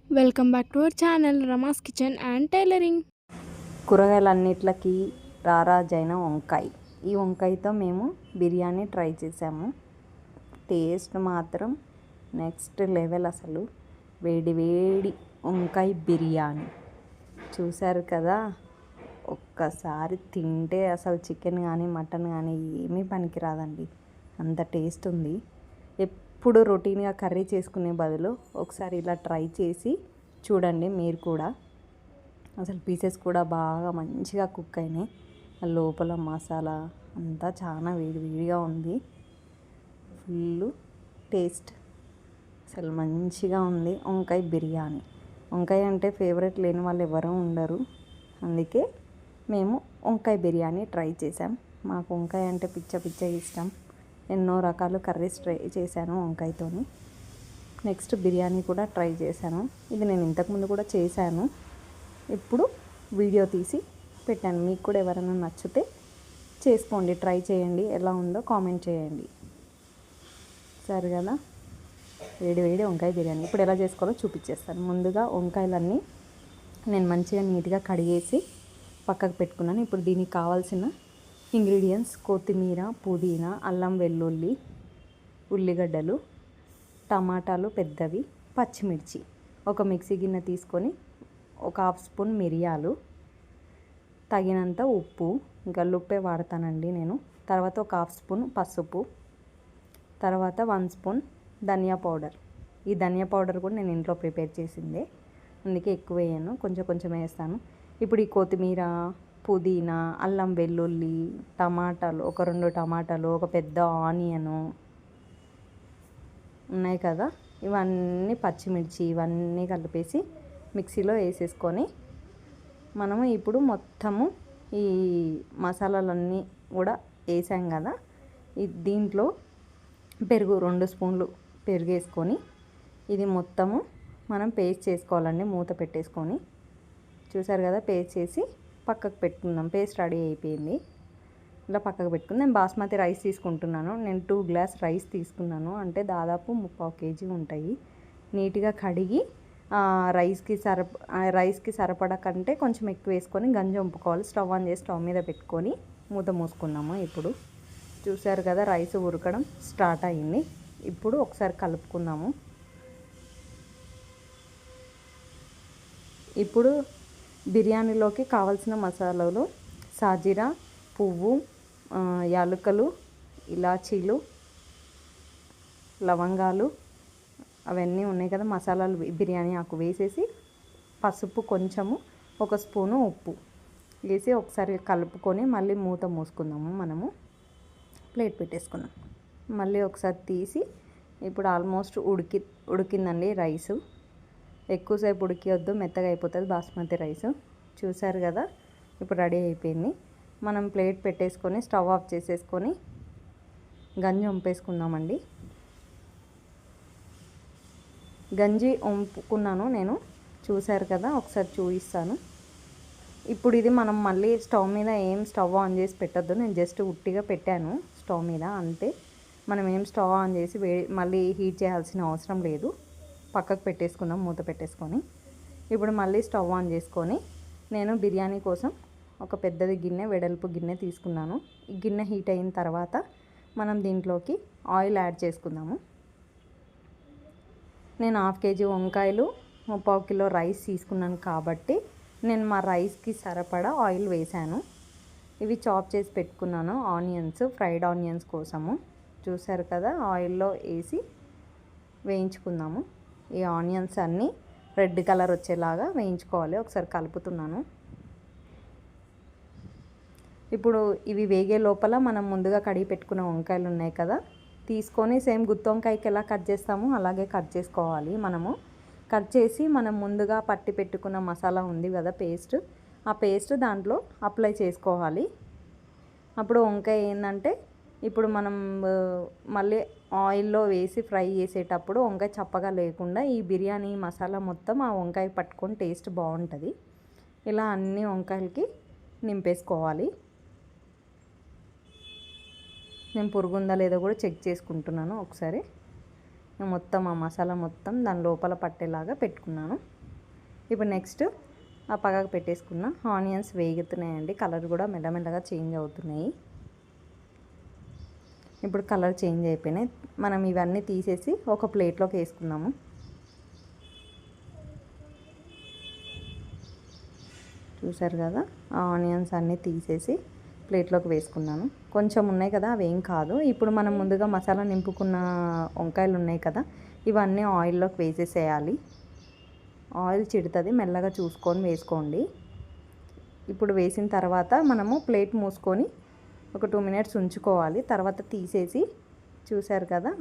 Welcome back to our channel Rama's kitchen and tailoring. కూరగాయలన్నిట్లకి రారాజైన వంకాయ. ఈ వంకాయతో మేము బిర్యానీ ట్రై చేసాము. టేస్ట్ మాత్రం నెక్స్ట్ లెవెల్. అసలు వేడి వేడి వంకాయ బిర్యానీ చూశారు కదా. ఒక్కసారి తింటే అసలు చికెన్ కానీ మటన్ కానీ ఏమీ పనికిరాదండి, అంత టేస్ట్ ఉంది. ఎప్పుడు రొటీన్గా కర్రీ చేసుకునే బదులు ఒకసారి ఇలా ట్రై చేసి చూడండి మీరు కూడా. అసలు పీసెస్ కూడా బాగా మంచిగా కుక్ అయినాయి. లోపల మసాలా అంతా చాలా వేడిగా ఉంది. ఫుల్ టేస్ట్ అసలు మంచిగా ఉంది వంకాయ బిర్యానీ. వంకాయ అంటే ఫేవరెట్ లేని వాళ్ళు ఎవరూ ఉండరు. అందుకే మేము వంకాయ బిర్యానీ ట్రై చేసాం. మాకు వంకాయ అంటే పిచ్చ ఇష్టం. ఎన్నో రకాలు కర్రీస్ ట్రై చేశాను వంకాయతోని. నెక్స్ట్ బిర్యానీ కూడా ట్రై చేశాను. ఇది నేను ఇంతకుముందు కూడా చేశాను, ఇప్పుడు వీడియో తీసి పెట్టాను. మీకు కూడా ఎవరైనా నచ్చితే చేసుకోండి, ట్రై చేయండి, ఎలా ఉందో కామెంట్ చేయండి. సరే కదా, వేడి వంకాయ బిర్యానీ ఇప్పుడు ఎలా చేసుకోవాలో చూపించేస్తాను. ముందుగా వంకాయలన్నీ నేను మంచిగా నీట్గా కడిగేసి పక్కకు పెట్టుకున్నాను. ఇప్పుడు దీనికి కావాల్సిన ఇంగ్రీడియంట్స్: కొత్తిమీర, పుదీనా, అల్లం వెల్లుల్లి, ఉల్లిగడ్డలు, టమాటాలు పెద్దవి, పచ్చిమిర్చి. ఒక మిక్సీ గిన్నె తీసుకొని ఒక హాఫ్ స్పూన్ మిరియాలు, తగినంత ఉప్పు, గల్లుప్పే వాడతానండి నేను. తర్వాత ఒక హాఫ్ స్పూన్ పసుపు, తర్వాత 1 స్పూన్ ధనియా పౌడర్. ఈ ధనియా పౌడర్ కూడా నేను ఇంట్లో ప్రిపేర్ చేసిందే, అందుకే ఎక్కువ వేయను, కొంచెం వేస్తాను. ఇప్పుడు ఈ కొత్తిమీర, పుదీనా, అల్లం వెల్లుల్లి, టమాటాలు, ఒక 2 టమాటాలు, ఒక పెద్ద ఆనియను ఉన్నాయి కదా, ఇవన్నీ పచ్చిమిర్చి ఇవన్నీ కలిపేసి మిక్సీలో వేసేసుకొని మనము ఇప్పుడు మొత్తము ఈ మసాలాలన్నీ కూడా వేసాం కదా, దీంట్లో పెరుగు 2 స్పూన్లు పెరుగు వేసుకొని ఇది మొత్తము మనం పేస్ట్ చేసుకోవాలండి. మూత పెట్టేసుకొని చూసారు కదా, పేస్ట్ చేసి పక్కకు పెట్టుకుందాం. పేస్ట్ రెడీ అయిపోయింది, ఇలా పక్కకు పెట్టుకుని నేను బాస్మతి రైస్ తీసుకుంటున్నాను. నేను 2 గ్లాస్ రైస్ తీసుకున్నాను, అంటే దాదాపు 3/4 కేజీ ఉంటాయి. నీట్గా కడిగి రైస్కి సరిపడా కంటే కొంచెం ఎక్కువ వేసుకొని గంజి వంపుకోవాలి. స్టవ్ ఆన్ చేసి స్టవ్ మీద పెట్టుకొని మూత మూసుకున్నాము. ఇప్పుడు చూసారు కదా, రైస్ ఉడకడం స్టార్ట్ అయ్యింది. ఇప్పుడు ఒకసారి కలుపుకుందాము. ఇప్పుడు బిర్యానీలోకి కావాల్సిన మసాలాలు: సాజీరా పువ్వు, యాలకులు, ఇలాచీలు, లవంగాలు, అవన్నీ ఉన్నాయి కదా మసాలాలు, బిర్యానీ ఆకు వేసేసి పసుపు కొంచెము, 1 స్పూను ఉప్పు వేసి ఒకసారి కలుపుకొని మళ్ళీ మూత మూసుకుందాము. మనము ప్లేట్ పెట్టేసుకుందాం. మళ్ళీ ఒకసారి తీసి ఇప్పుడు ఆల్మోస్ట్ ఉడికిందండి రైసు. ఎక్కువసేపు ఉడికియొద్దు, మెత్తగా అయిపోతుంది బాస్మతి రైసు. చూసారు కదా, ఇప్పుడు రెడీ అయిపోయింది. మనం ప్లేట్ పెట్టేసుకొని స్టవ్ ఆఫ్ చేసేసుకొని గంజి వంపేసుకుందామండి. గంజి వంపుకున్నాను నేను, చూసారు కదా, ఒకసారి చూపిస్తాను. ఇప్పుడు ఇది మనం మళ్ళీ స్టవ్ ఆన్ చేసి పెట్టద్దు. నేను జస్ట్ ఉట్టిగా పెట్టాను స్టవ్ మీద అంతే. మనం స్టవ్ ఆన్ చేసి మళ్ళీ హీట్ చేయాల్సిన అవసరం లేదు. పక్కకు పెట్టేసుకుందాం మూత పెట్టేసుకొని. ఇప్పుడు మళ్ళీ స్టవ్ ఆన్ చేసుకొని నేను బిర్యానీ కోసం ఒక పెద్దది గిన్నె, వెడల్పు గిన్నె తీసుకున్నాను. ఈ గిన్నె హీట్ అయిన తర్వాత మనం దీంట్లోకి ఆయిల్ యాడ్ చేసుకుందాము. నేను 1/2 కేజీ వంకాయలు, 3/4 కిలో రైస్ తీసుకున్నాను కాబట్టి నేను మా రైస్కి సరిపడా ఆయిల్ వేసాను. ఇవి చాప్ చేసి పెట్టుకున్నాను ఆనియన్స్, ఫ్రైడ్ ఆనియన్స్ కోసము. చూసారు కదా, ఆయిల్లో వేసి వేయించుకుందాము. ఈ ఆనియన్స్ అన్నీ రెడ్ కలర్ వచ్చేలాగా వేయించుకోవాలి. ఒకసారి కలుపుతున్నాను. ఇప్పుడు ఇవి వేగే లోపల మనం ముందుగా కడిగి పెట్టుకున్న వంకాయలు ఉన్నాయి కదా, తీసుకొని సేమ్ గుత్తి వంకాయకి ఎలా కట్ చేస్తామో అలాగే కట్ చేసుకోవాలి. మనము కట్ చేసి మనం ముందుగా పట్టి పెట్టుకున్న మసాలా ఉంది కదా పేస్ట్, ఆ పేస్ట్ దాంట్లో అప్లై చేసుకోవాలి. అప్పుడు వంకాయ ఏంటంటే, ఇప్పుడు మనం మళ్ళీ ఆయిల్లో వేసి ఫ్రై చేసేటప్పుడు వంకాయ చప్పగా లేకుండా ఈ బిర్యానీ మసాలా మొత్తం ఆ వంకాయ పట్టుకొని టేస్ట్ బాగుంటుంది. ఇలా అన్ని వంకాయలకి నింపేసుకోవాలి. నేను పురుగుందా లేదో కూడా చెక్ చేసుకుంటున్నాను ఒకసారి. మొత్తం ఆ మసాలా మొత్తం దాని లోపల పట్టేలాగా పెట్టుకున్నాను. ఇప్పుడు నెక్స్ట్ ఆ పక్కకు పెట్టేసుకున్న ఆనియన్స్ వేగుతున్నాయండి. కలర్ కూడా మెల్లమెల్లగా చేంజ్ అవుతున్నాయి. ఇప్పుడు కలర్ చేంజ్ అయిపోయినాయి. మనం ఇవన్నీ తీసేసి ఒక ప్లేట్లోకి వేసుకుందాము. చూసారు కదా, ఆ ఆనియన్స్ అన్నీ తీసేసి ప్లేట్లోకి వేసుకున్నాను. కొంచెం ఉన్నాయి కదా, అవి ఏం కాదు. ఇప్పుడు మనం ముందుగా మసాలా నింపుకున్న వంకాయలు ఉన్నాయి కదా, ఇవన్నీ ఆయిల్లోకి వేసేసేయాలి. ఆయిల్ చిడుతుంది, మెల్లగా చూసుకొని వేసుకోండి. ఇప్పుడు వేసిన తర్వాత మనము ప్లేట్ మూసుకొని ఒక 2 మినిట్స్ ఉంచుకోవాలి. తర్వాత తీసేసి, చూసారు కదా,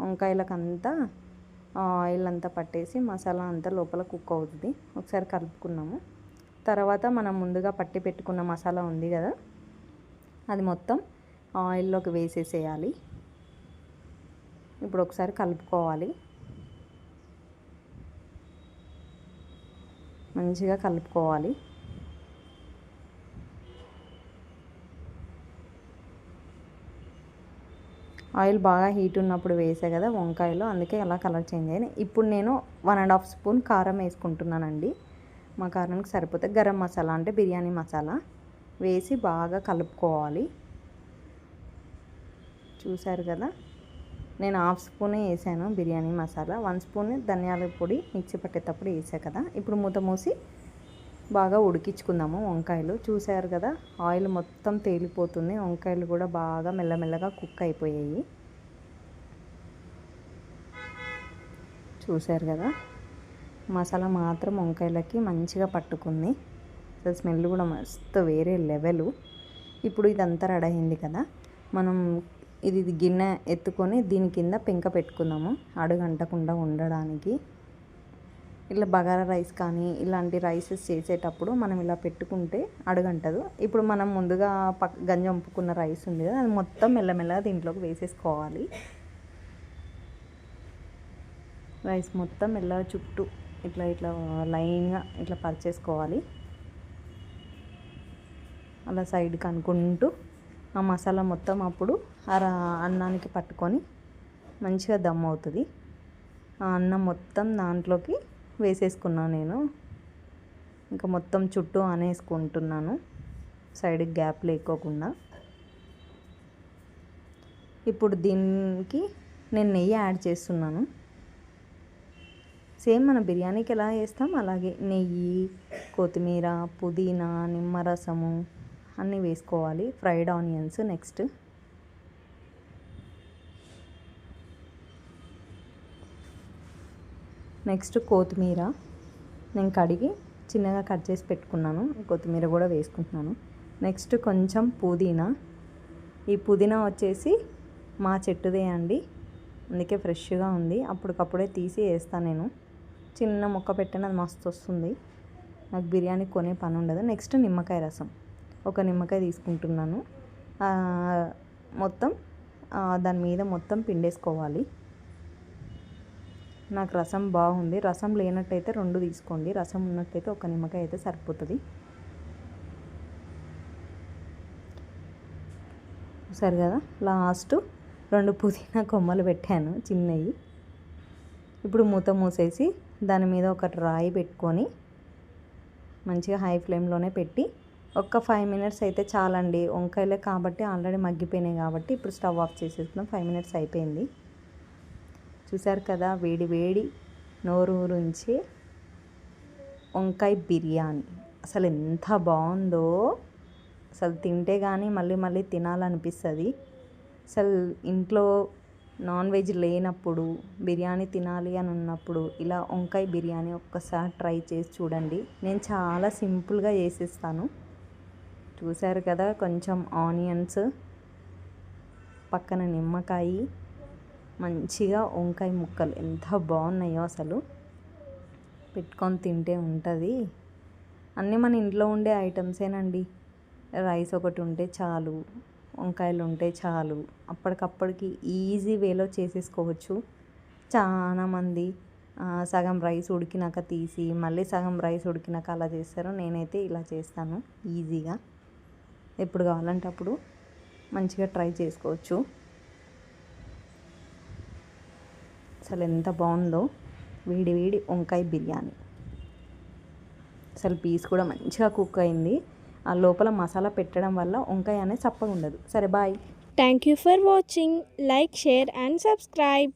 వంకాయలకంతా ఆయిల్ అంతా పట్టేసి మసాలా అంతా లోపల కుక్ అవుతుంది. ఒకసారి కలుపుకున్నాము. తర్వాత మనం ముందుగా పట్టి పెట్టుకున్న మసాలా ఉంది కదా, అది మొత్తం ఆయిల్లోకి వేసేసేయాలి. ఇప్పుడు ఒకసారి కలుపుకోవాలి. మంచిగా కలుపుకోవాలి. ఆయిల్ బాగా హీట్ ఉన్నప్పుడు వేసే కదా వంకాయలు, అందుకే అలా కలర్ చేంజ్ అయ్యాయి. ఇప్పుడు నేను 1.5 స్పూన్ కారం వేసుకుంటున్నానండి. మా కారానికి సరిపోతే గరం మసాలా అంటే బిర్యానీ మసాలా వేసి బాగా కలుపుకోవాలి. చూసారు కదా, నేను 1/2 స్పూనే వేసాను బిర్యానీ మసాలా, 1 స్పూన్ ధనియాల పొడి మిక్సీ పట్టేటప్పుడు వేసా కదా. ఇప్పుడు మూత మూసి బాగా ఉడికించుకుందాము వంకాయలు. చూసారు కదా, ఆయిల్ మొత్తం తేలిపోతుంది. వంకాయలు కూడా బాగా మెల్లమెల్లగా కుక్ అయిపోయాయి. చూసారు కదా, మసాలా మాత్రం వంకాయలకి మంచిగా పట్టుకుంది. అసలు స్మెల్ కూడా మస్తు వేరే లెవెలు. ఇప్పుడు ఇదంతా రెడీ అయింది కదా, మనం ఇది గిన్నె ఎత్తుకొని దీని కింద పెంక పెట్టుకుందాము అడుగంటకుండా ఉండడానికి. ఇలా బగారా రైస్ కానీ ఇలాంటి రైసెస్ చేసేటప్పుడు మనం ఇలా పెట్టుకుంటే అడుగంటదు. ఇప్పుడు మనం ముందుగా గంజి వంపుకున్న రైస్ ఉంది కదా, అది మొత్తం మెల్లమెల్లగా దీంట్లోకి వేసేసుకోవాలి. రైస్ మొత్తం మెల్లగా చుట్టూ ఇట్లా ఇట్లా లైన్గా ఇట్లా పరిచేసుకోవాలి. అలా సైడ్కి అనుకుంటూ ఆ మసాలా మొత్తం అప్పుడు అన్నానికి పట్టుకొని మంచిగా దమ్ అవుతుంది. ఆ అన్నం మొత్తం దాంట్లోకి వేసేసుకున్నాను నేను. ఇంకా మొత్తం చుట్టూ అనేసుకుంటున్నాను, సైడ్కి గ్యాప్ లేకోకుండా. ఇప్పుడు దీనికి నేను నెయ్యి యాడ్ చేస్తున్నాను. సేమ్ మన బిర్యానీకి ఎలా వేస్తాం అలాగే నెయ్యి, కొత్తిమీర, పుదీనా, నిమ్మరసము అన్నీ వేసుకోవాలి. ఫ్రైడ్ ఆనియన్స్ నెక్స్ట్ కొత్తిమీర నేను కడిగి చిన్నగా కట్ చేసి పెట్టుకున్నాను. కొత్తిమీర కూడా వేసుకుంటున్నాను. నెక్స్ట్ కొంచెం పుదీనా. ఈ పుదీనా వచ్చేసి మా చెట్టుదే అండి, అందుకే ఫ్రెష్గా ఉంది. అప్పటికప్పుడే తీసి వేస్తాను నేను. చిన్న ముక్క పెట్టిన అది మస్తు వస్తుంది. నాకు బిర్యానీ కొనే పని ఉండదు. నెక్స్ట్ నిమ్మకాయ రసం, ఒక నిమ్మకాయ తీసుకుంటున్నాను. మొత్తం దాని మీద మొత్తం పిండేసుకోవాలి. నాకు రసం బాగుంది. రసం లేనట్టయితే 2 తీసుకోండి, రసం ఉన్నట్టయితే ఒక నిమ్మకాయ అయితే సరిపోతుంది. సరే కదా, లాస్ట్ 2 పుదీనా కొమ్మలు పెట్టాను చిన్నవి. ఇప్పుడు మూత మూసేసి దాని మీద ఒక రాయి పెట్టుకొని మంచిగా హై ఫ్లేమ్లోనే పెట్టి ఒక 5 మినిట్స్ అయితే చాలండి. వంకాయలే కాబట్టి ఆల్రెడీ మగ్గిపోయినాయి కాబట్టి ఇప్పుడు స్టవ్ ఆఫ్ చేసేసుకున్నాం. 5 మినిట్స్ అయిపోయింది. చూసారు కదా, వేడి వేడి నోరూరించి వంకాయ బిర్యానీ అసలు ఎంత బాగుందో. అసలు తింటే కానీ మళ్ళీ మళ్ళీ తినాలనిపిస్తుంది. అసలు ఇంట్లో నాన్ వెజ్ లేనప్పుడు బిర్యానీ తినాలి అని ఉన్నప్పుడు ఇలా వంకాయ బిర్యానీ ఒక్కసారి ట్రై చేసి చూడండి. నేను చాలా సింపుల్గా చేసేస్తాను. చూసారు కదా, కొంచెం ఆనియన్స్, పక్కన నిమ్మకాయ, మంచిగా వంకాయ ముక్కలు ఎంత బాగున్నాయో అసలు. పెట్టుకొని తింటే ఉంటుంది. అన్నీ మన ఇంట్లో ఉండే ఐటమ్సేనండి. రైస్ ఒకటి ఉంటే చాలు, వంకాయలు ఉంటే చాలు, అప్పటికప్పటికి ఈజీ వేలో చేసేసుకోవచ్చు. చాలామంది సగం రైస్ ఉడికినాక తీసి మళ్ళీ సగం రైస్ ఉడికినాక అలా చేస్తారు. నేనైతే ఇలా చేస్తాను ఈజీగా. ఎప్పుడు కావాలంటే అప్పుడు మంచిగా ట్రై చేసుకోవచ్చు. అసలు ఎంత బాగుందో వేడి వేడి వంకాయ బిర్యానీ. అసలు పీస్ కూడా మంచిగా కుక్ అయింది. ఆ లోపల మసాలా పెట్టడం వల్ల వంకాయ అనేది చప్పగా ఉండదు. సరే bye. Thank you for watching. Like, share and subscribe.